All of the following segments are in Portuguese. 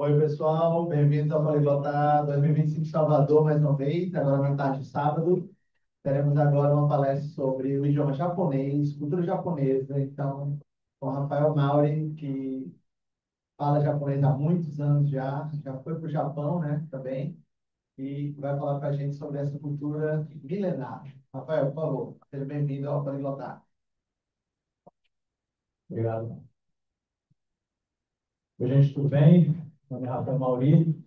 Oi, pessoal, bem-vindos ao Poliglota 2025 Salvador, mais uma vez, agora na tarde de sábado. Teremos agora uma palestra sobre o idioma japonês, cultura japonesa, então, com o Rafael Mauri, que fala japonês há muitos anos já foi para o Japão, né, também, e vai falar para a gente sobre essa cultura milenar. Rafael, por favor, seja bem-vindo ao Poliglota. Obrigado. Oi, gente, tudo bem? Meu nome é Rafael Mauri,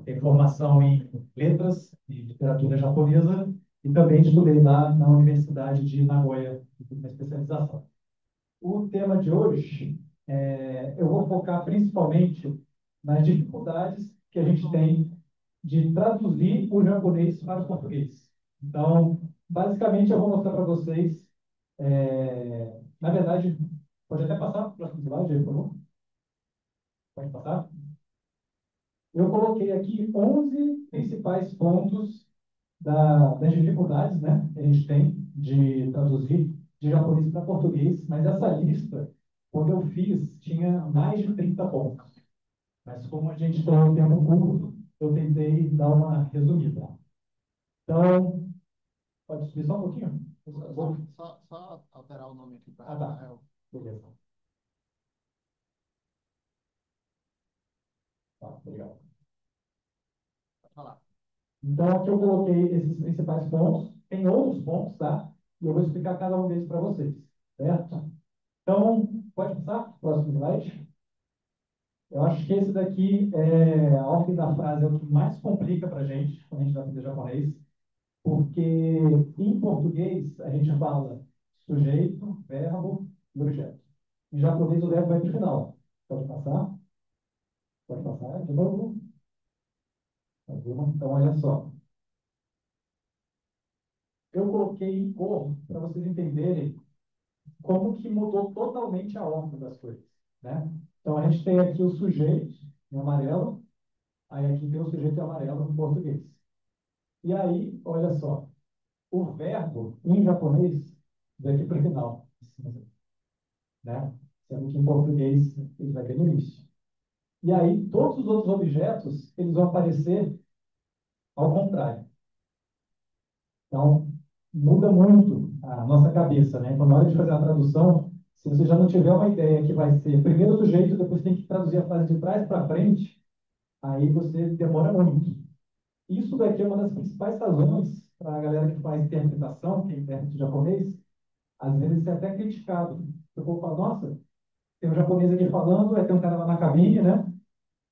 tenho formação em letras e literatura japonesa e também estudei lá na Universidade de Nagoya, uma especialização. O tema de hoje, eu vou focar principalmente nas dificuldades que a gente tem de traduzir o japonês para o português. Então, basicamente, eu vou mostrar para vocês, na verdade, pode até passar para o próximo slide, por favor? Pode passar? Eu coloquei aqui 11 principais pontos das dificuldades, né, que a gente tem de traduzir de japonês para português, mas essa lista, quando eu fiz, tinha mais de 30 pontos. Mas como a gente tem um tempo curto, eu tentei dar uma resumida. Então, pode subir só um pouquinho? Só alterar o nome aqui para Ah, tá. Rafael. Beleza. Tá, obrigado. Pode falar. Então, aqui eu coloquei esses principais pontos. Tem outros pontos, tá? E eu vou explicar cada um deles para vocês, certo? Então, pode passar? Próximo slide. Eu acho que esse daqui, a ordem da frase é o que mais complica para a gente, quando a gente vai aprender japonês, porque em português a gente fala sujeito, verbo e objeto. Em japonês o verbo vai para o final. Pode passar? Pode passar de novo? Tá bom? Então, olha só. Eu coloquei em cor para vocês entenderem como que mudou totalmente a ordem das coisas, né? Então, a gente tem aqui o sujeito em amarelo, aí aqui tem o sujeito em amarelo em português. E aí, olha só, o verbo em japonês vem aqui para o final, né? Sendo que em português ele vai vir no início. E aí, todos os outros objetos, eles vão aparecer ao contrário. Então, muda muito a nossa cabeça, né? Então, na hora de fazer a tradução, se você já não tiver uma ideia que vai ser primeiro do jeito, depois tem que traduzir a frase de trás para frente, aí você demora muito. Isso daqui é uma das principais razões para a galera que faz interpretação, que é intérprete japonês, às vezes é até criticado. Eu vou falar, nossa, tem um japonês aqui falando, aí tem um cara lá na cabine, né?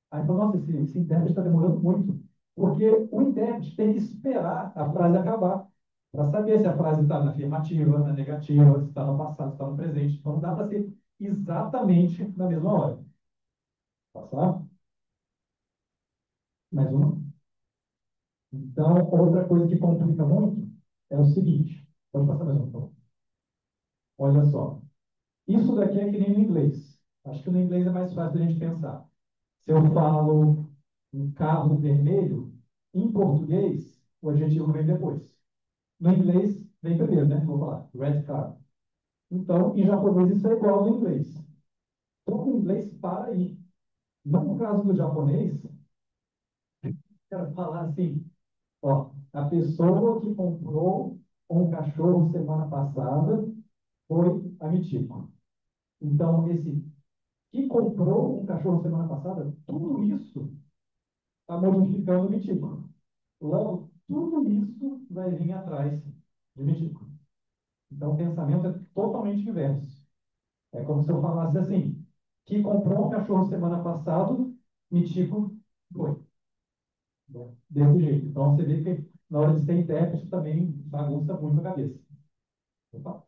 Aí fala, nossa, esse intérprete está demorando muito. Porque o intérprete tem que esperar a frase acabar para saber se a frase está na afirmativa, na negativa, se está no passado, se está no presente. Então, não dá para ser exatamente na mesma hora. Passar? Mais uma? Então, outra coisa que complica muito é o seguinte. Pode passar mais uma, por favor. Olha só. Isso daqui é que nem no inglês. Acho que no inglês é mais fácil a gente pensar. Se eu falo um carro vermelho, em português, o adjetivo vem depois. No inglês, vem primeiro, né? Vou falar, red car. Então, em japonês, isso é igual ao inglês. Então, o inglês para aí. No caso do japonês, quero falar assim, ó, a pessoa que comprou um cachorro semana passada foi a Michiko. Então, esse que comprou um cachorro semana passada, tudo isso está modificando o Michiko. Logo, tudo isso vai vir atrás de Michiko. Então, o pensamento é totalmente inverso. É como se eu falasse assim, que comprou um cachorro semana passada, Michiko foi. Desse jeito. Então, você vê que na hora de ser intérprete também bagunça muito a cabeça. Opa,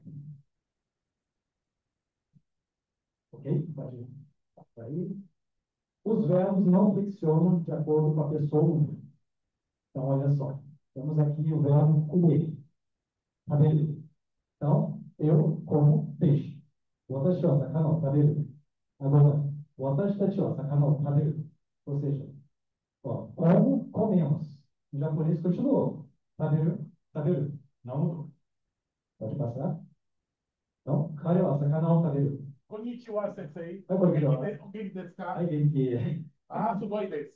ok? Pode passar aí. Os verbos não flexionam de acordo com a pessoa ou número. Então, olha só. Temos aqui o verbo comer. Tá vendo? Então, eu como peixe. Watashi wa sakana o taberu. Agora, watashi tachi wa sakana o taberu. Ou seja, ó, como comemos. Em japonês continuou. Taberu, taberu. Não mudou. Pode passar? Então, kare wa sakana o taberu. こんにちは、先生。はい、こんにちは。お元気ですか？はい、元気。Ah, sugoi desu.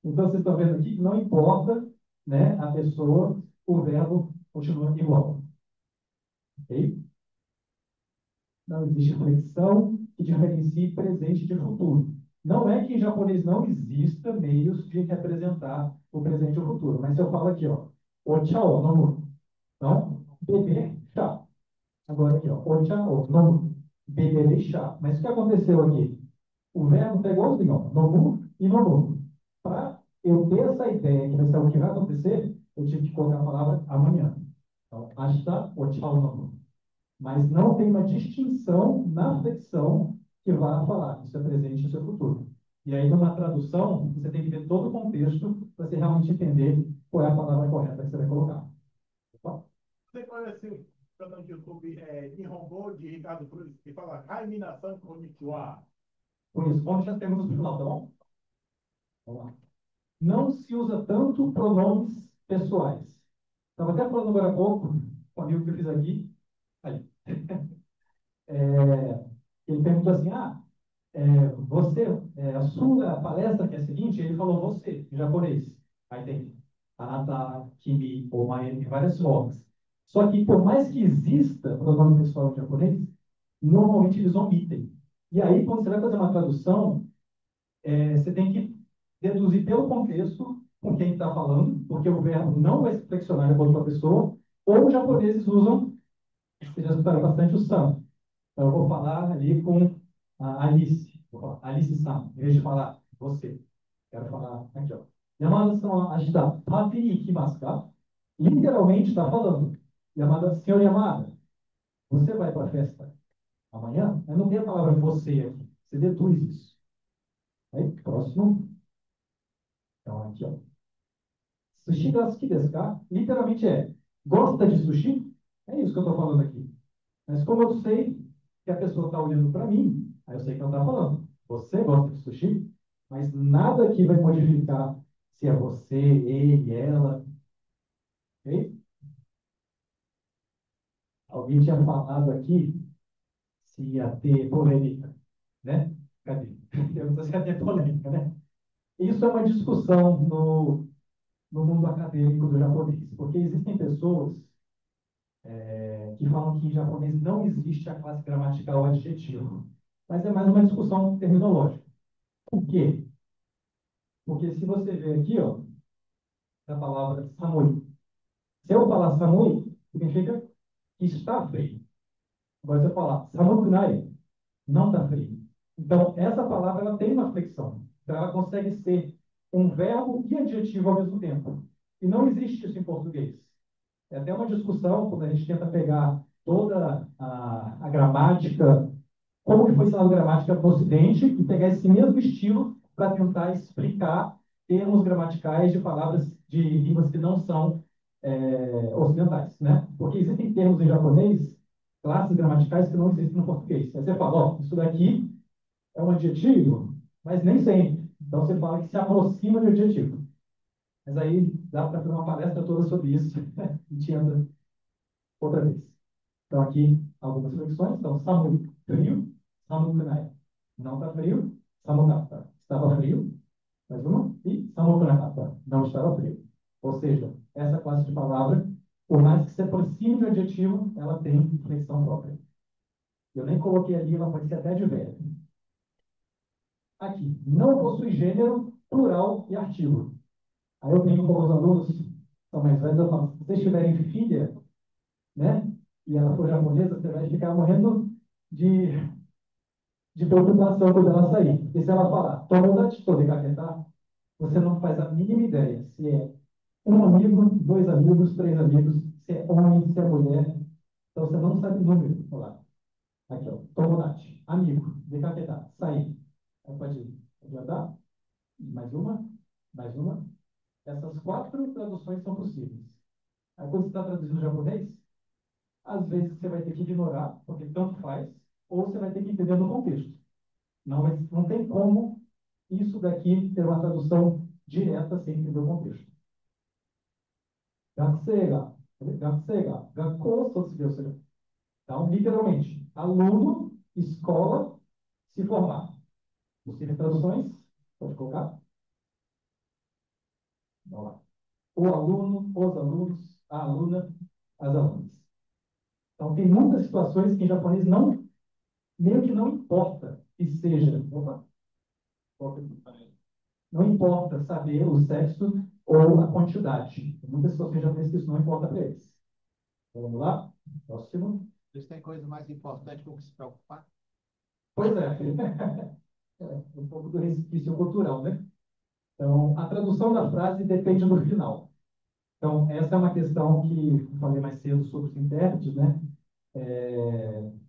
Então, vocês estão vendo aqui que não importa, né, a pessoa, o verbo continua igual. Ok? Não existe flexão que diferencie presente de futuro. Não é que em japonês não exista meios de representar o presente e o futuro, mas eu falo aqui, ó, ocha o nomu. Então, beber chá. Agora aqui, ó, ocha o nomu. Beber chá. Mas o que aconteceu aqui? O verbo está igualzinho, ó, nomu e nomu. Para eu ter essa ideia que vai ser o que vai acontecer, eu tive que colocar a palavra amanhã. Então, ashita ocha o nomu. Mas não tem uma distinção na flexão que vá falar isso é presente e isso é futuro. E aí, numa tradução, você tem que ver todo o contexto para você realmente entender qual é a palavra correta que você vai colocar. Opa. Você conhece o canal de YouTube Nihongo de Ricardo Cruz, que fala Hai Minasan Konnichiwa. Por isso, vamos já temos no final, tá bom? Vamos lá. Não se usa tanto pronomes pessoais. Estava até falando agora há pouco com um amigo que eu fiz aqui. Aí. Ele perguntou assim, você, a sua palestra que é a seguinte, ele falou você, em japonês. Aí tem anata, kimi, omae, tem várias formas. Só que, por mais que exista pronome pessoal em japonês, normalmente eles omitem. E aí, quando você vai fazer uma tradução, você tem que deduzir pelo contexto com quem está falando, porque o verbo não vai se flexionar com outra pessoa, ou os japoneses usam, vocês já escutaram bastante o san. Então, eu vou falar ali com a Alice. Vou falar Alice-san, em vez de falar você. Quero falar aqui, ó. Yamada-san, ajita, papi ni ikimasu ka? Literalmente está falando. Yamada, senhor Yamada, você vai para a festa amanhã? Mas não tem a palavra você aqui. Você deduz isso. Aí, próximo. Então, aqui, ó. Sushi ga suki desu ka? Literalmente é, gosta de sushi? É isso que eu estou falando aqui. Mas como eu sei que a pessoa está olhando para mim, aí eu sei que ela está falando. Você gosta de sushi? Mas nada aqui vai modificar se é você, ele, ela. Ok? Alguém tinha falado aqui se ia ter polêmica, né? Cadê? Perguntou se ia ter polêmica, né? Isso é uma discussão no mundo acadêmico do japonês, porque existem pessoas que falam que em japonês não existe a classe gramatical adjetivo. Mas é mais uma discussão terminológica. Por quê? Porque se você ver aqui, ó, a palavra samui. Se eu falar samui, significa que está frio. Agora, se eu falar samukunai, não está frio. Então, essa palavra ela tem uma flexão. Então, ela consegue ser um verbo e adjetivo ao mesmo tempo. E não existe isso em português. É até uma discussão quando a gente tenta pegar toda a gramática, como que foi ensinado gramática no Ocidente, e pegar esse mesmo estilo para tentar explicar termos gramaticais de palavras de línguas que não são ocidentais, né? Porque existem termos em japonês, classes gramaticais que não existem no português. Aí você fala, ó, isso daqui é um adjetivo, mas nem sempre. Então você fala que se aproxima de adjetivo. Mas aí dá para fazer uma palestra toda sobre isso. A gente entra outra vez. Então aqui algumas flexões. Então, Samu, frio, Samu Kunai. Não está frio, Samu Kata. Estava frio, mais uma, e Samu Kunakata. Não estava frio. Ou seja, essa classe de palavra, por mais que se aproxime de adjetivo, ela tem flexão própria. Eu nem coloquei ali, ela pode ser até de verbo. Aqui, não possui gênero, plural e artigo. Aí eu brinco com os alunos, são mais velhos, eu falo, se vocês tiverem filha, né, e ela for japonesa, você vai ficar morrendo de, de preocupação quando ela sair. E se ela falar, tomodachi to dekaketar, você não faz a mínima ideia se é um amigo, dois amigos, três amigos, se é homem, se é mulher. Então você não sabe o número. Olha lá. Aqui, ó. Tomodachi, amigo, dekaketar, sair. Aí pode andar. Mais uma, mais uma. Essas quatro traduções são possíveis. Aí quando você está traduzindo japonês, às vezes você vai ter que ignorar, porque tanto faz, ou você vai ter que entender no contexto. Não tem como isso daqui ter uma tradução direta sem entender o contexto. Gakusei ga, gakkou sotsugyo suru. Então, literalmente, aluno, escola, se formar. Possíveis traduções? Pode colocar? Vamos lá. O aluno, os alunos, a aluna, as alunas. Então, tem muitas situações que em japonês não, meio que não importa que seja. Opa, não importa saber o sexo ou a quantidade. Tem muitas situações em japonês que isso não importa para eles. Então, vamos lá? Próximo. Eles têm coisa mais importante com que se preocupar. Pois é. É um pouco do resquício cultural, né? Então, a tradução da frase depende do final. Então, essa é uma questão que eu falei mais cedo sobre os intérpretes, né?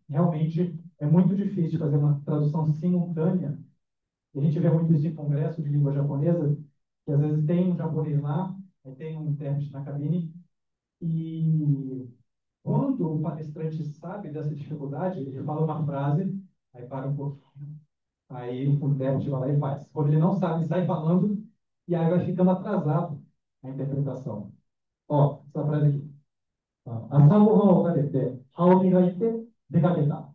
Realmente é muito difícil fazer uma tradução simultânea. E a gente vê muito isso em congresso de língua japonesa, que às vezes tem um japonês lá, aí tem um intérprete na cabine, e quando o palestrante sabe dessa dificuldade, ele fala uma frase, aí para um pouquinho, aí o intérprete vai lá e faz. Quando ele não sabe, sai falando, e aí vai ficando atrasado a interpretação. Ó, essa frase aqui. 朝ごはんを食べて、歯を磨いて出かけた.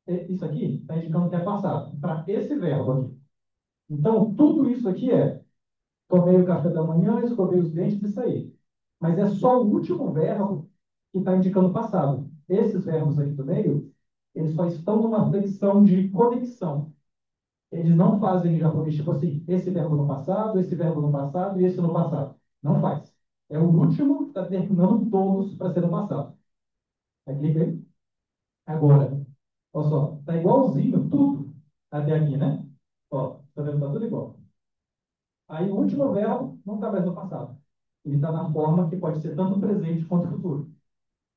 Isso aqui está indicando que é passado, para esse verbo aqui. Então, tudo isso aqui é: tomei o café da manhã, escovei os dentes e saí. Mas é só o último verbo que está indicando passado. Esses verbos aqui do meio, eles só estão numa flexão de conexão. Eles não fazem em japonês, tipo assim, esse verbo no passado, esse verbo no passado e esse no passado. Não faz. É o último que está terminando todos para ser no passado. Aí clica aí. Agora, olha só, está igualzinho tudo até aqui, né? Ó, tá vendo? Está tudo igual. Aí o último verbo não está mais no passado. Ele está na forma que pode ser tanto presente quanto futuro.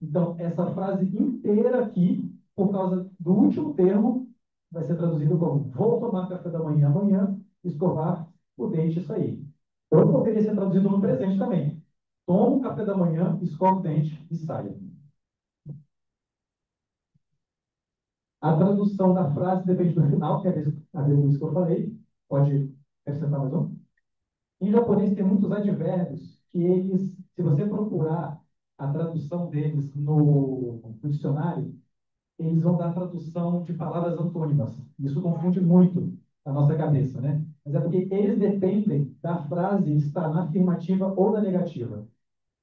Então, essa frase inteira aqui, por causa do último termo, vai ser traduzido como: vou tomar café da manhã amanhã, escovar o dente e sair. Ou poderia ser traduzido no presente também: tomo café da manhã, escovo o dente e saio. A tradução da frase depende do final, que é a mesma isso que eu falei. Pode acrescentar mais um? Em japonês tem muitos advérbios que eles, se você procurar a tradução deles no dicionário, eles vão dar tradução de palavras antônimas. Isso confunde muito a nossa cabeça, né? Mas é porque eles dependem da frase estar na afirmativa ou na negativa.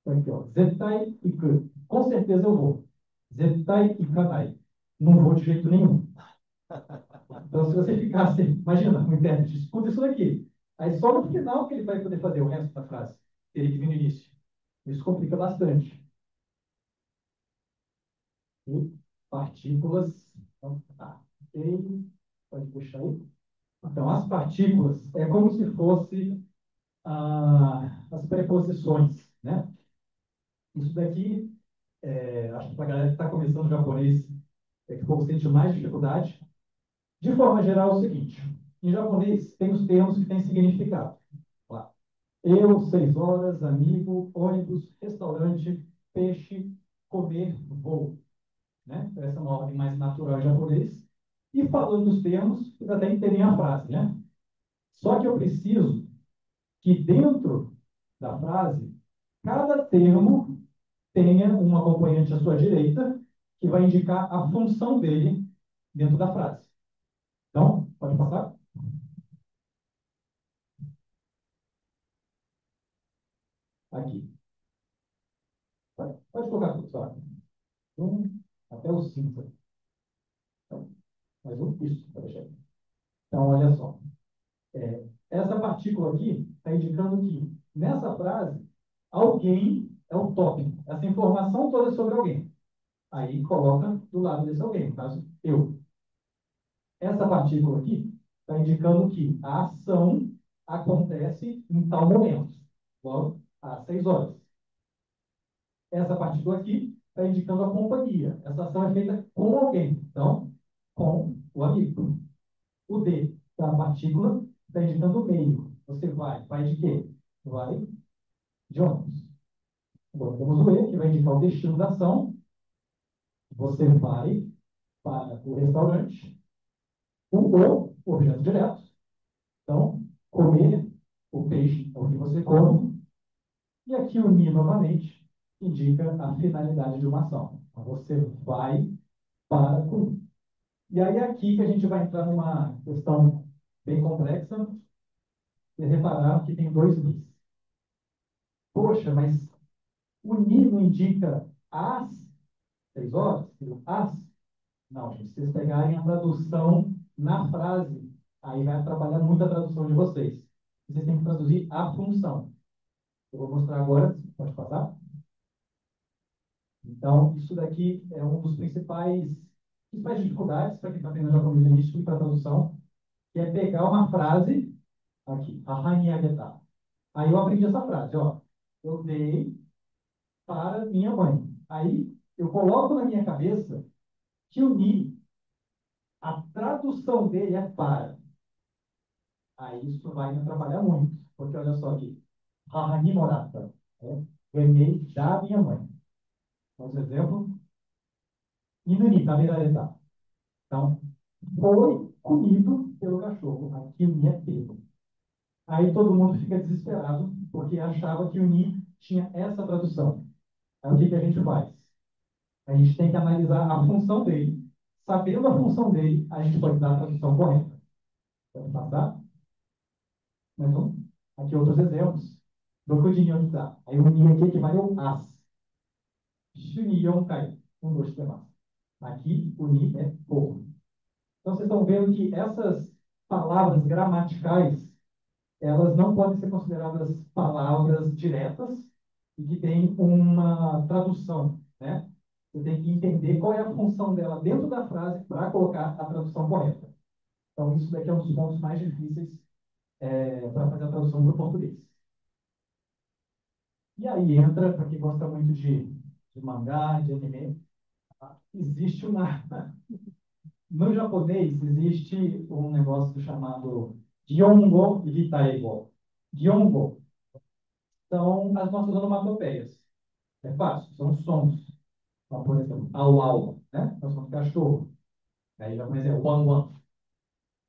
Então, aqui, ó, zettai iku. Com certeza eu vou. Zettai ikanai. Não vou de jeito nenhum. Então, se você ficasse, imagina, um intérprete, escuta isso daqui. Aí só no final que ele vai poder fazer o resto da frase. Teria que vir no início. Isso complica bastante. E partículas. Então, tá. Ok. Pode puxar aí. Então, as partículas é como se fosse as preposições, né? Isso daqui, acho que para a galera que está começando japonês, é que o povo sente mais dificuldade. De forma geral, é o seguinte: em japonês, tem os termos que têm significado. Lá. Eu, 6 horas, amigo, ônibus, restaurante, peixe, comer, voo. Né? Essa é uma ordem mais natural em japonês. E falando dos termos, vocês até entendem a frase, né? Só que eu preciso que dentro da frase, cada termo tenha um acompanhante à sua direita que vai indicar a função dele dentro da frase. Então, pode passar? Aqui. Pode colocar tudo, só. Até o 5. Então, mais um, isso, pode deixar aqui. Então, olha só. Essa partícula aqui está indicando que, nessa frase, alguém é o tópico. Essa informação toda é sobre alguém. Aí coloca do lado desse alguém, no caso, eu. Essa partícula aqui está indicando que a ação acontece em tal momento, logo às 6 horas. Essa partícula aqui está indicando a companhia. Essa ação é feita com alguém, então, com o amigo. O D da partícula está indicando o meio. Você vai de quê? Vai de ônibus. Agora temos o E, que vai indicar o destino da ação. Você vai para o restaurante. O objeto direto. Então, comer o peixe é o que você come. E aqui o ni, novamente, indica a finalidade de uma ação. Então, você vai para comer. E aí é aqui que a gente vai entrar numa questão bem complexa e reparar que tem dois nis. Poxa, mas o ni não indica às 6 horas? Às? Não, gente, se vocês pegarem a tradução na frase, aí vai atrapalhar muito a tradução de vocês. Vocês têm que traduzir a função. Eu vou mostrar agora, pode passar? Então, isso daqui é um dos principais dificuldades para quem está aprendendo japonês início e para tradução, que é pegar uma frase, aqui, ahaniageta. Aí eu aprendi essa frase, ó. Eu dei para minha mãe. Aí eu coloco na minha cabeça que o ni, a tradução dele é para. Aí isso vai me atrapalhar muito, porque olha só aqui. Ahani morata. Né? Ganhei da minha mãe. Outro exemplo. Inuni taberareta. Então, foi comido pelo cachorro. Aqui o ni é pego. Aí todo mundo fica desesperado, porque achava que o ni tinha essa tradução. Aí o que a gente faz? A gente tem que analisar a função dele. Sabendo a função dele, a gente pode dar a tradução correta. Pode passar? Mais um. Aqui outros exemplos. Dokujinyoita. Aí o ni aqui equivale ao as. Shuni yonkai. Um, dois, três. Aqui o ni é por. Então vocês estão vendo que essas palavras gramaticais, elas não podem ser consideradas palavras diretas e que têm uma tradução, né? Você tem que entender qual é a função dela dentro da frase para colocar a tradução correta. Então, isso daqui é um dos pontos mais difíceis para fazer a tradução para o português. E aí entra, para quem gosta muito de mangá, de anime, existe uma... No japonês, existe um negócio chamado Gyongo e Gitaigo. Gyongo são as nossas onomatopeias. É fácil, são sons. Então, por exemplo, au-au, né? É o som do cachorro. Aí já conhece o wan-wan.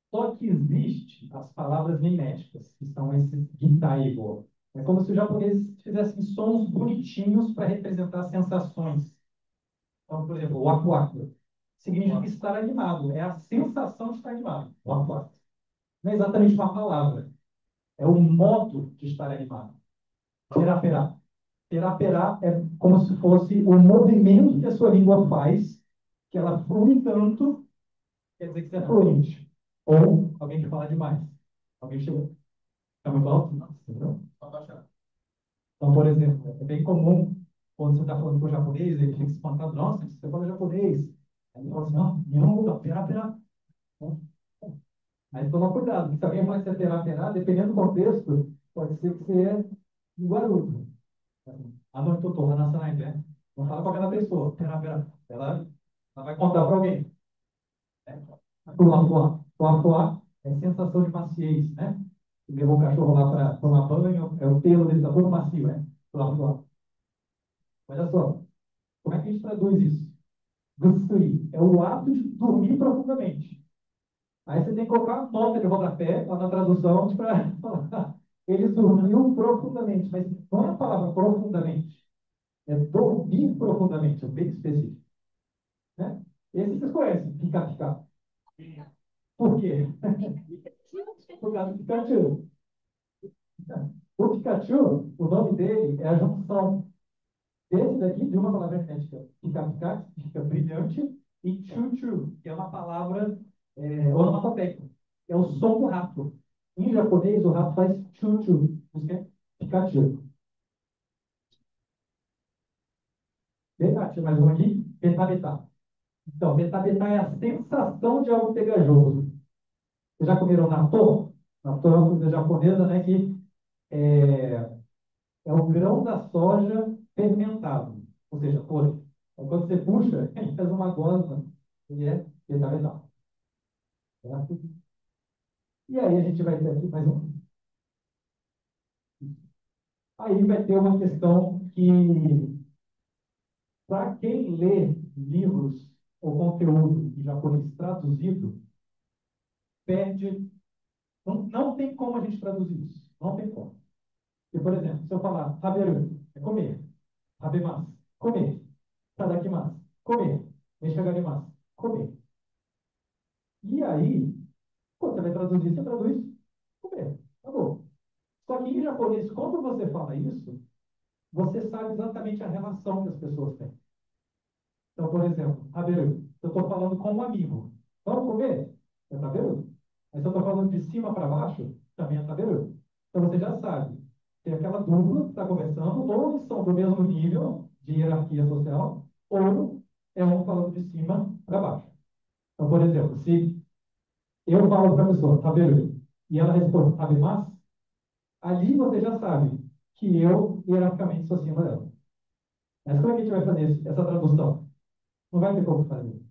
Só que existe as palavras miméticas, que são esses gitaigo. É como se os japoneses fizessem sons bonitinhos para representar sensações. Então, por exemplo, waku-waku significa estar animado. É a sensação de estar animado. Waku-waku. Não é exatamente uma palavra. É o modo de estar animado. Perá-perá. Perá-perá é como se fosse o movimento que a sua língua faz, que ela flui tanto, quer dizer que você é fluente. Ou alguém que fala demais. Alguém chegou. Está muito alto? Não, entendeu? Só baixar. Então, por exemplo, é bem comum, quando você está falando com o japonês, ele fica espantado. Nossa, você fala japonês. Aí ele fala assim, não, não, perá-perá. Mas toma cuidado, porque se alguém fala que você é perá-perá, dependendo do contexto, pode ser que você é de Guarulhos. A noite toda, na Sanai, né? Não fala para cada pessoa. Perá-perá. Ela vai contar para alguém. Fuá, é sensação de maciez, né? Levou o cachorro lá para tomar banho, é o pelo dele está todo macio, né? Fuá. Olha só, como é que a gente traduz isso? Gutsuri é o ato de dormir profundamente. Aí você tem que colocar uma nota de rodapé lá na tradução para falar. Eles dormiam profundamente, mas não é a palavra profundamente. É dormir profundamente, é bem específico. Né? Esse vocês conhecem, picar. Por quê? Por causa do Pikachu. O Pikachu, o nome dele é a junção desse daqui de uma palavra idêntica. Pica, que fica brilhante, e chu-chu, que é uma palavra onomatopeia. É o som do rato. Em japonês, o rato faz chu-chu. Isso que é Pikachu. Beta, mais um aqui. Beta. Então, beta é a sensação de algo pegajoso. Vocês já comeram natto? Natto é uma comida japonesa, né, que é, é o grão da soja fermentado, ou seja, podre. Então, quando você puxa, ele faz uma gosma e é beta. Certo? E aí a gente vai ter aqui mais um. Aí vai ter uma questão que, para quem lê livros ou conteúdo em japonês traduzido, perde. Não tem como a gente traduzir isso. Não tem como. E, por exemplo, se eu falar haberu, é comer. Habemasu, comer. Tadakimasu, comer. Meshagarimasu, comer. aí, pô, você vai traduzir, você traduz comer. Acabou. Só que em japonês, quando você fala isso, você sabe exatamente a relação que as pessoas têm. Então, por exemplo, haberu. Eu estou falando com um amigo. Vamos comer? É taberu. Mas se eu estou falando de cima para baixo, também é taberu. Então você já sabe. Tem aquela dupla que está conversando, ou eles são do mesmo nível de hierarquia social, ou é um falando de cima para baixo. Então, por exemplo, se eu falo para a pessoa, taberu, e ela responde, tabemas, ali você já sabe que eu, hierarquicamente, sou acima dela. Mas como é que a gente vai fazer essa tradução? Não vai ter como fazer.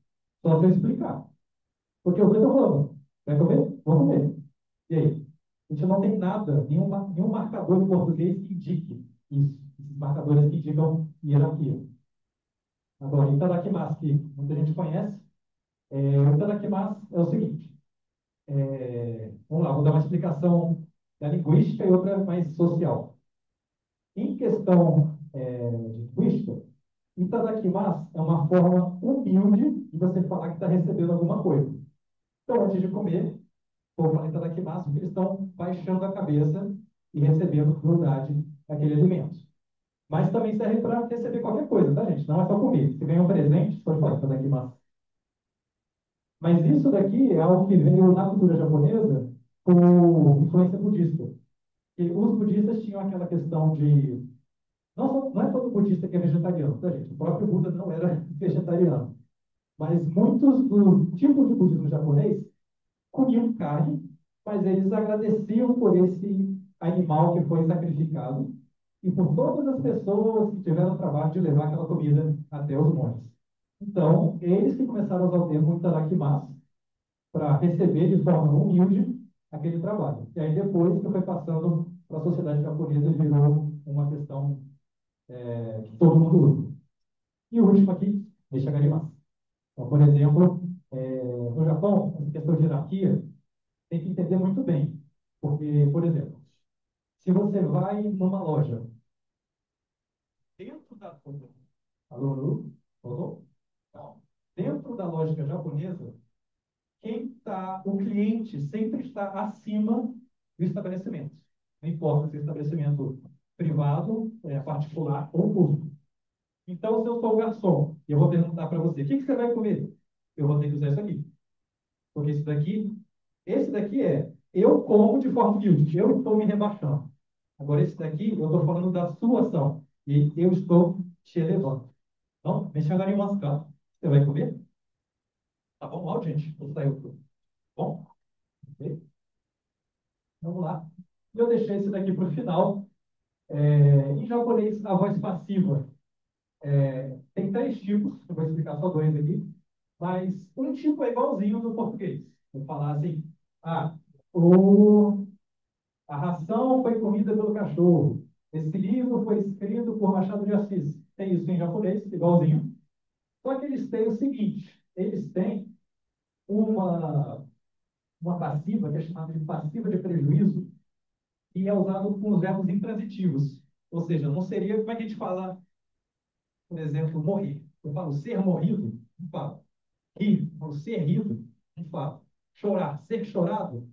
Só se eu explicar. Porque eu estou falando, vai comer? Vou comer. E aí? A gente não tem nada, nenhum marcador em português que indique isso. Esses marcadores que indicam hierarquia. Agora, itadakimasu, que muita gente conhece, o itadakimasu é o seguinte. Vamos lá, vou dar uma explicação da linguística e outra mais social. Em questão de linguística, itadakimasu é uma forma humilde de você falar que está recebendo alguma coisa. Então, antes de comer, vou falar itadakimasu, porque eles estão baixando a cabeça e recebendo com humildade aquele alimento. Mas também serve para receber qualquer coisa, tá, gente? Não é só comer. Se ganha um presente, você pode falar itadakimasu. Mas isso daqui é algo que veio na cultura japonesa por influência budista. E os budistas tinham aquela questão de... Não é todo budista que é vegetariano, tá, gente? O próprio Buda não era vegetariano. Mas muitos do tipo de budismo japonês comiam carne, mas eles agradeciam por esse animal que foi sacrificado e por todas as pessoas que tiveram o trabalho de levar aquela comida até os montes. Então, eles que começaram a usar o termo itadakimasu para receber de forma humilde aquele trabalho. E aí depois que foi passando para a sociedade japonesa virou uma questão que todo mundo usa. E o último aqui, deixa garimasu. Então, por exemplo, no Japão, essa questão de hierarquia tem que entender muito bem. Porque, por exemplo, se você vai numa loja, dentro da... Alô, alô? Alô? Não. Dentro da lógica japonesa, o cliente sempre está acima do estabelecimento. Não importa se é estabelecimento privado, particular ou público. Então, se eu sou o garçom e eu vou perguntar para você, o que você vai comer? Eu vou ter que usar isso aqui. Porque esse daqui eu como de forma humilde, eu estou me rebaixando. Agora, esse daqui, eu estou falando da sua ação. E eu estou te elevando. Então, me chamaram em mascar. Você vai comer? Tá bom, mal, gente? Ou saiu? Bom? Ok? Vamos lá. E eu deixei esse daqui para o final. Em japonês, a voz passiva tem 3 tipos. Eu vou explicar só 2 aqui. Mas um tipo é igualzinho no português. Vou falar assim, a ração foi comida pelo cachorro. Esse livro foi escrito por Machado de Assis. Tem isso em japonês, igualzinho. Só que eles têm o seguinte, eles têm uma passiva, que é chamada de passiva de prejuízo, e é usado com os verbos intransitivos. Ou seja, não seria, como é que a gente fala, por exemplo, morrer? Eu falo ser morrido, não falo. Rir, eu falo ser rido, não falo. Chorar, ser chorado,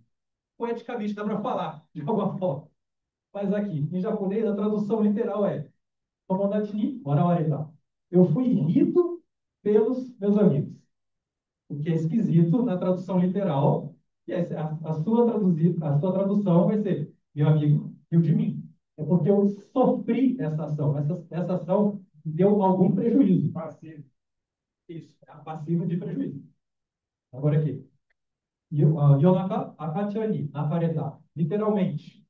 poeticamente dá para falar, de alguma forma. Mas aqui, em japonês, a tradução literal é Tomodachi ni warawareta. Eu fui rido pelos meus amigos. O que é esquisito na tradução literal, e a sua tradução vai ser meu amigo riu de mim. É porque eu sofri essa ação. Essa ação deu algum prejuízo. Passivo. Isso, é a passiva de prejuízo. Agora aqui. Yonaka akachani nakareta. Literalmente,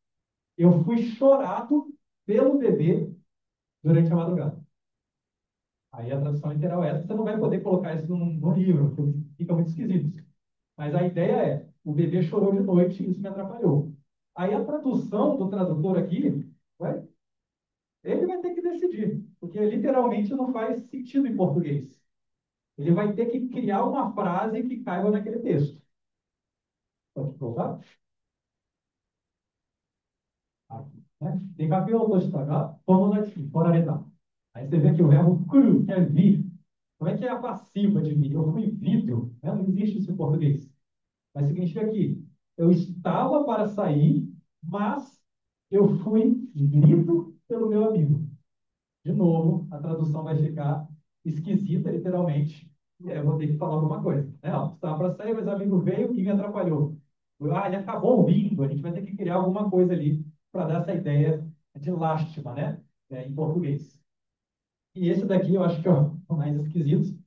eu fui chorado pelo bebê durante a madrugada. Aí a tradução literal é essa, você não vai poder colocar isso no livro, porque fica muito esquisito. Mas a ideia o bebê chorou de noite e isso me atrapalhou. Aí a tradução do tradutor aqui, ele vai ter que decidir, porque literalmente não faz sentido em português. Ele vai ter que criar uma frase que caiba naquele texto. Pode colocar? Aqui, né? Dekapeu to shita ga tomodachi ni korareta. Aí você vê que o verbo kuru, que é vir. Como é que é a passiva de vir? Eu fui vindo. Né? Não existe isso em português. Mas significa que eu estava para sair, mas eu fui lido pelo meu amigo. De novo, a tradução vai ficar esquisita, literalmente. E aí eu vou ter que falar alguma coisa. Né? Ó, estava para sair, mas o amigo veio e me atrapalhou. Ah, ele acabou ouvindo. A gente vai ter que criar alguma coisa ali para dar essa ideia de lástima, né? Em português. E esse daqui eu acho que é o mais esquisito.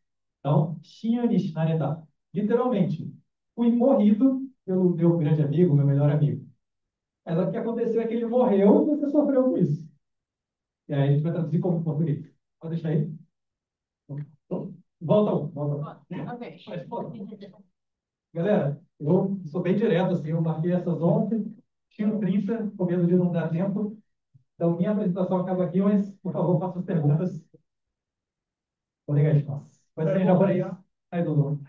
Então, Shianishi Nareda. Literalmente, fui morrido pelo meu grande amigo, meu melhor amigo. Mas o que aconteceu é que ele morreu e você sofreu com isso. E aí a gente vai traduzir como em português. Pode deixar aí? Volta um, volta um. Ok. Mas, pô, galera, eu sou bem direto, assim, eu marquei essas ontem, tinha 30, com medo de não dar tempo. Então, minha apresentação acaba aqui, mas, por favor, faça as perguntas. Obrigado. Vai ser em japonês. Aí, Dudu.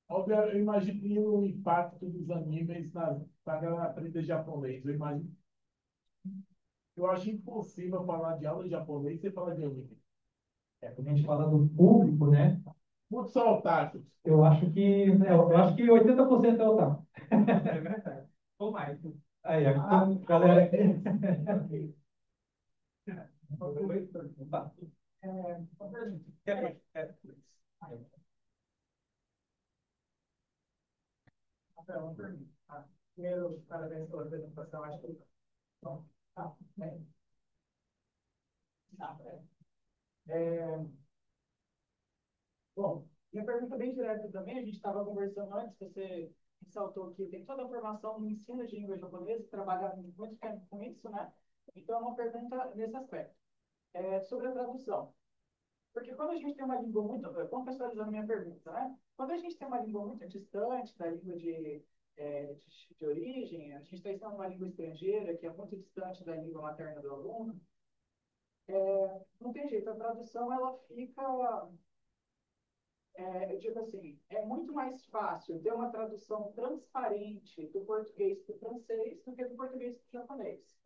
Óbvio, eu imagino o impacto dos animes na galera aprender japonês. Eu acho impossível falar de aula de japonês sem falar de anime. Quando a gente fala do público, né? Muitos são otakus. Eu acho que 80% é otaku. É verdade. Ou mais. Aí, então, galera aqui. Tá. Rafael, uma pergunta. Primeiro, parabéns pela apresentação. Acho que. Bom, bem. É, bom, minha pergunta é bem direta também. A gente estava conversando antes, você ressaltou que tem toda a formação no ensino de língua japonesa, trabalha muito tempo com isso, né? Então, é uma pergunta nesse aspecto. Sobre a tradução. Porque quando a gente tem uma língua muito. Contextualizando a minha pergunta, né? Quando a gente tem uma língua muito distante da língua de origem, a gente está ensinando uma língua estrangeira que é muito distante da língua materna do aluno, não tem jeito, a tradução ela fica. Eu digo assim, é muito mais fácil ter uma tradução transparente do português para o francês do que do português para o japonês.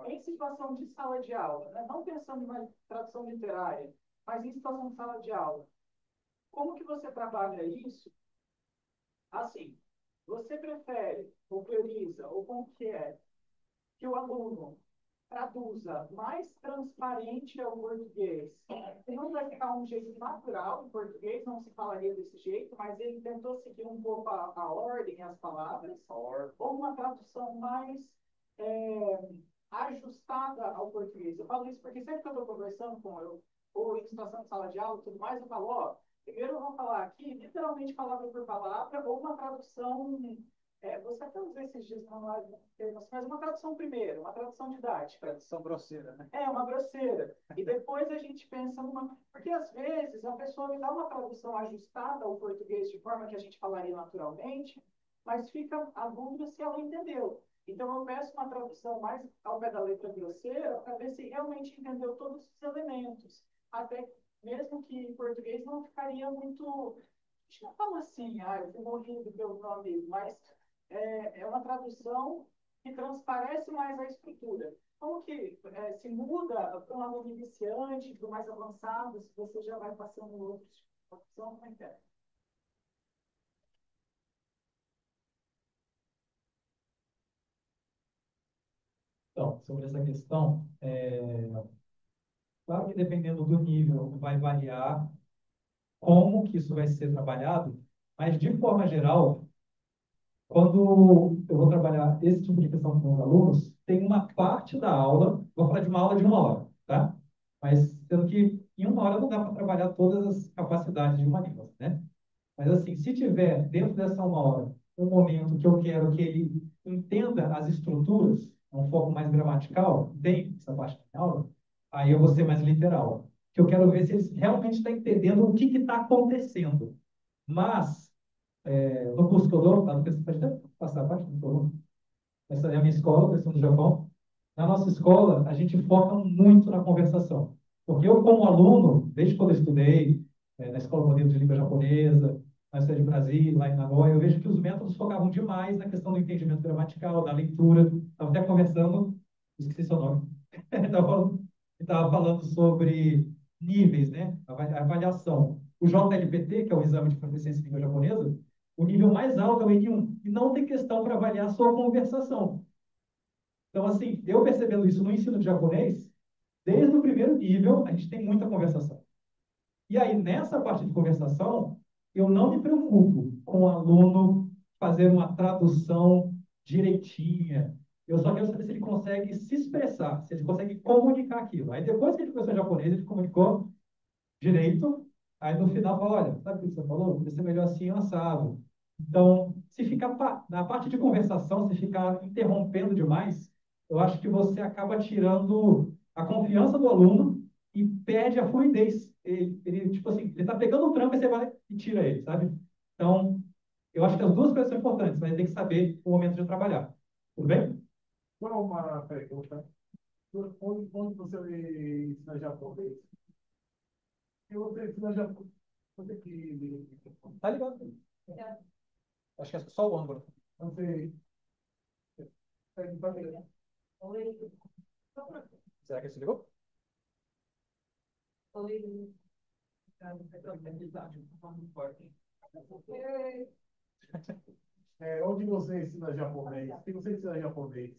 Em situação de sala de aula, né? Não pensando na tradução literária, mas em situação de sala de aula, como que você trabalha isso? Assim, você prefere ou prioriza, ou como que é, que o aluno traduza mais transparente ao português. Não vai ficar um jeito natural em português, não se falaria desse jeito, mas ele tentou seguir um pouco a ordem, as palavras, ou uma tradução mais é, ajustada ao português. Eu falo isso porque sempre que eu estou conversando com eu, ou em situação de sala de aula e tudo mais, eu falo, ó, primeiro eu vou falar aqui, literalmente palavra por palavra, ou uma tradução você até usou esses dias na termos, mas uma tradução primeiro, uma tradução didática. Tradução grosseira, né? Uma grosseira. E depois a gente pensa numa. Porque às vezes a pessoa me dá uma tradução ajustada ao português de forma que a gente falaria naturalmente, mas fica a dúvida se ela entendeu. Então eu peço uma tradução mais ao pé da letra grosseira para ver se realmente entendeu todos os elementos. Até mesmo que em português não ficaria muito. A gente não fala assim, eu fui morrido pelo meu amigo, mas uma tradução que transparece mais a estrutura. Como que se muda para um aluno iniciante, para o mais avançado, se você já vai passando outros tipos de tradução, como é que é? Então, sobre essa questão, claro que dependendo do nível, vai variar como que isso vai ser trabalhado, mas de forma geral, quando eu vou trabalhar esse tipo de questão com os alunos, tem uma parte da aula, vou falar de uma aula de 1 hora, tá? Mas sendo que em 1 hora não dá para trabalhar todas as capacidades de uma língua, né? Mas assim, se tiver dentro dessa 1 hora um momento que eu quero que ele entenda as estruturas, um foco mais gramatical, tem essa parte da aula, aí eu vou ser mais literal. Que eu quero ver se eles realmente estão entendendo o que está acontecendo. Mas no curso que eu dou, pode até passar a parte do que eu dou. Essa é a minha escola, questão do Japão. Na nossa escola, a gente foca muito na conversação. Porque eu, como aluno, desde quando eu estudei, na Escola Modelo de Língua Japonesa, na Cidade de Brasília, lá em Nagoya, eu vejo que os métodos focavam demais na questão do entendimento gramatical, da leitura. Estava até conversando, esqueci seu nome. Estava falando sobre níveis, né? A avaliação. O JLPT, que é o Exame de Proficiência em Língua Japonesa, O nível mais alto é o N1. E não tem questão para avaliar a sua conversação. Então, assim, eu percebendo isso no ensino de japonês, desde o primeiro nível, a gente tem muita conversação. E aí, nessa parte de conversação, eu não me preocupo com o aluno fazer uma tradução direitinha. Eu só quero saber se ele consegue se expressar, se ele consegue comunicar aquilo. Aí, depois que ele começou em japonês, ele comunicou direito. Aí, no final, fala, olha, sabe o que você falou? Podia ser melhor assim, assado. Então, se ficar na parte de conversação, se ficar interrompendo demais, eu acho que você acaba tirando a confiança do aluno e perde a fluidez. Tipo assim, ele está pegando o trampo e você vai e tira ele, sabe? Então, eu acho que as duas coisas são importantes, mas tem que saber o momento de trabalhar. Tudo bem? Só uma pergunta. Onde você ensina japonês? Eu vou ensinar japonês. Onde é que... Tá ligado? Acho que é só o ângulo. Você... Será que ele se ligou? Onde você ensina japonês? Se você ensina japonês,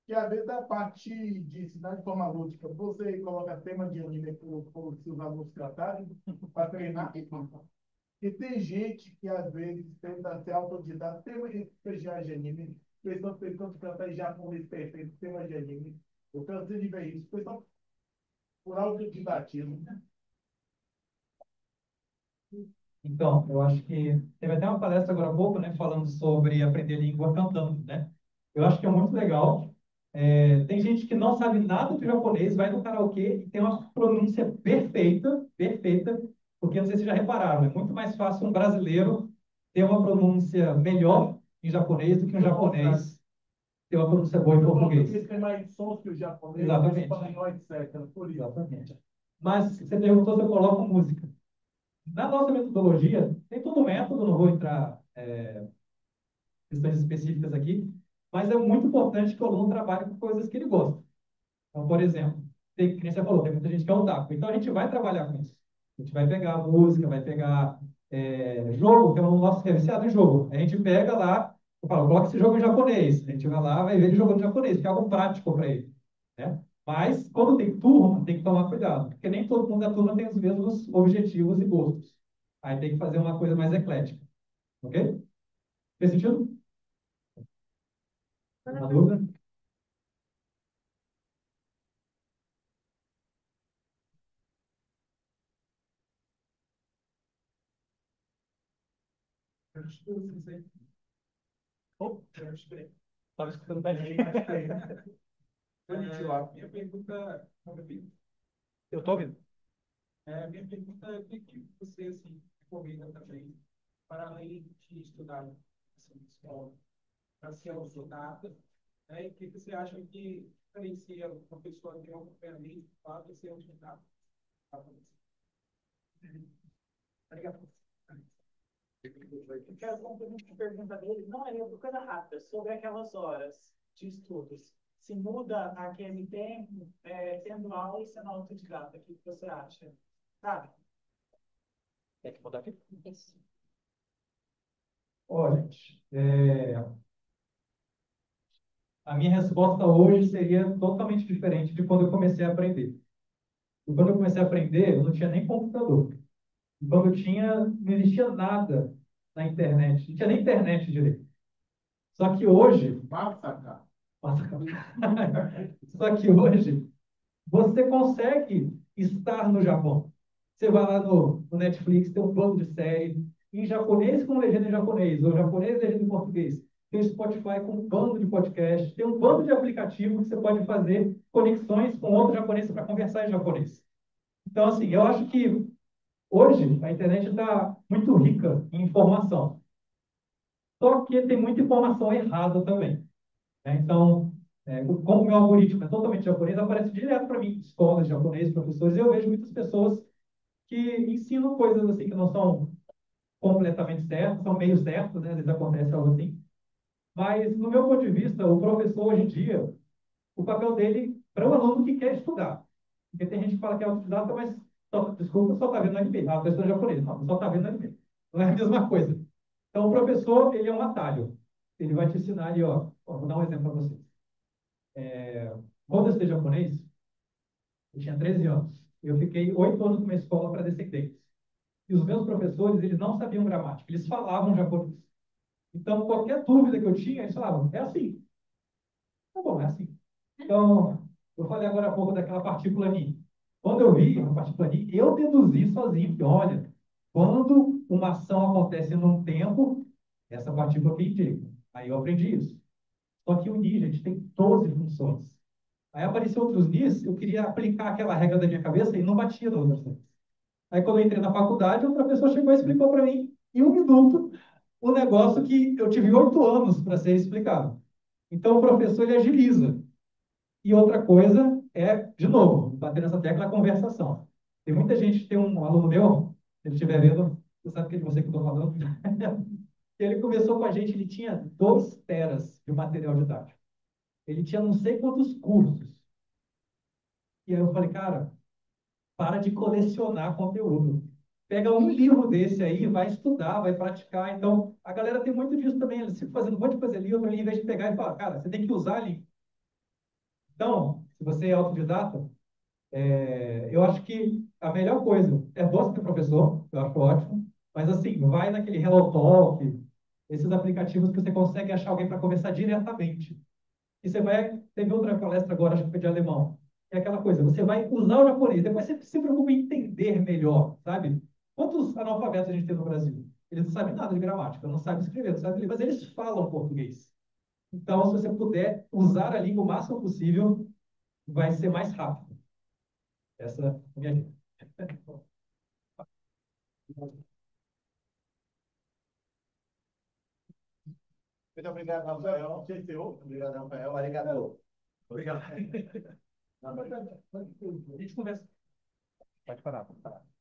que às vezes a parte de ensinar de forma lúdica, você coloca tema de anime para os seus alunos tratarem, para treinar. E tem gente que às vezes tenta ser autodidata, tem uma de anime, pessoas pensando que tratar japonês perfeito, tema de anime. Eu cansei de ver isso, pessoal, por autodidatismo. Então, eu acho que teve até uma palestra agora há pouco, né, falando sobre aprender língua cantando, né? Eu acho que é muito legal. Tem gente que não sabe nada de japonês, vai no karaokê e tem uma pronúncia perfeita, perfeita, porque não sei se já repararam, é muito mais fácil um brasileiro ter uma pronúncia melhor em japonês do que um japonês ter uma pronúncia boa em português. O português tem mais sons que o japonês, Exatamente. o espanhol, etc. Por isso. Exatamente. Mas você perguntou se eu coloco música. Na nossa metodologia, tem todo o método, não vou entrar em questões específicas aqui, mas é muito importante que o aluno trabalhe com coisas que ele gosta. Então, por exemplo, que nem você falou, tem muita gente que é otaku. Então, a gente vai trabalhar com isso. A gente vai pegar música, vai pegar jogo, tem um nosso que é viciado em jogo. A gente pega lá, eu falo, coloca esse jogo em japonês. A gente vai lá, vai ver ele jogando em japonês, que é algo prático para ele, né? Mas, quando tem turma, tem que tomar cuidado, porque nem todo mundo da turma tem os mesmos objetivos e gostos. Aí tem que fazer uma coisa mais eclética. Ok? Fez sentido? Uma dúvida? Eu estou sem ser. Eu estou. Estava escutando bem. Minha pergunta. Eu estou ouvindo. Minha pergunta é o que você assim, recomenda também, para além de estudar assim, na escola, para ser autodidata, né? E o que você acha que diferencia uma pessoa que é um acompanhamento para ser autodidata? Obrigado. Eu quero complementar a pergunta dele, não é uma coisa rápida, sobre aquelas horas de estudos. Se muda aquele tempo, tendo aula e sendo autodidata, o que você acha? Sabe? Tem que mudar aqui? Isso. Olha, a minha resposta hoje seria totalmente diferente de quando eu comecei a aprender. E quando eu comecei a aprender, eu não tinha nem computador. E quando eu tinha, não existia nada na internet. Não tinha nem internet direito. Só que hoje, Massa, só que hoje, você consegue estar no Japão. Você vai lá no Netflix, tem um plano de série em japonês com legenda em japonês, ou japonês e legenda em português. Tem o Spotify com um bando de podcast, tem um bando de aplicativo que você pode fazer conexões com outro japonês para conversar em japonês. Então, assim, eu acho que hoje a internet está muito rica em informação. Só que tem muita informação errada também, né? Então, como o meu algoritmo é totalmente japonês, aparece direto para mim, escolas de japonês, professores, e eu vejo muitas pessoas que ensinam coisas assim que não são completamente certas, são meio certas, né? Às vezes acontece algo assim. Mas, no meu ponto de vista, o professor hoje em dia, o papel dele para o aluno que quer estudar. Porque tem gente que fala que é autodidata, mas, desculpa, só está vendo anime. Ah, estou estudando japonês. Não, só está vendo anime. Não é a mesma coisa. Então, o professor, ele é um atalho. Ele vai te ensinar ali, ó, vou dar um exemplo para vocês. Quando eu estudei japonês, eu tinha 13 anos. Eu fiquei 8 anos numa escola para descendentes. E os meus professores, eles não sabiam gramática, eles falavam japonês. Então, qualquer dúvida que eu tinha, eles falavam, é assim. Tá bom, é assim. Então, eu falei agora há pouco daquela partícula ni. Quando eu vi a partícula ni, eu deduzi sozinho que, olha, quando uma ação acontece num tempo, essa partícula aqui indica. Aí eu aprendi isso. Só que o ni, gente, tem 12 funções. Aí apareceu outros nis, eu queria aplicar aquela regra da minha cabeça e não batia nas outras. Aí quando eu entrei na faculdade, o professor chegou e explicou para mim, em 1 minuto, o negócio que eu tive 8 anos para ser explicado. Então o professor ele agiliza. E outra coisa é, de novo, bater nessa tecla, a conversação. Tem muita gente, tem um aluno meu, se ele estiver vendo, você sabe que é de você que eu estou falando, ele começou com a gente, ele tinha 2 teras de material didático. Ele tinha não sei quantos cursos. E aí eu falei, cara, para de colecionar conteúdo. Pega um livro desse aí, vai estudar, vai praticar. Então, a galera tem muito disso também. Eles ficam fazendo um monte de coisa livro, em vez de pegar e falar, cara, você tem que usar ali. Então, se você é autodidata, eu acho que a melhor coisa é você ter professor, eu acho ótimo, mas assim, vai naquele HelloTalk, esses aplicativos que você consegue achar alguém para conversar diretamente. E você vai, teve outra palestra agora, acho que foi de alemão, é aquela coisa, você vai usar o japonês, depois você se preocupa em entender melhor, sabe? Quantos analfabetos a gente tem no Brasil? Eles não sabem nada de gramática, não sabem escrever, não sabem ler, mas eles falam português. Então, se você puder usar a língua o máximo possível, vai ser mais rápido. Essa é a minha dica. Muito obrigado, Rafael. Obrigado, Rafael. Obrigado. Obrigado. A gente conversa. Pode parar, pode parar.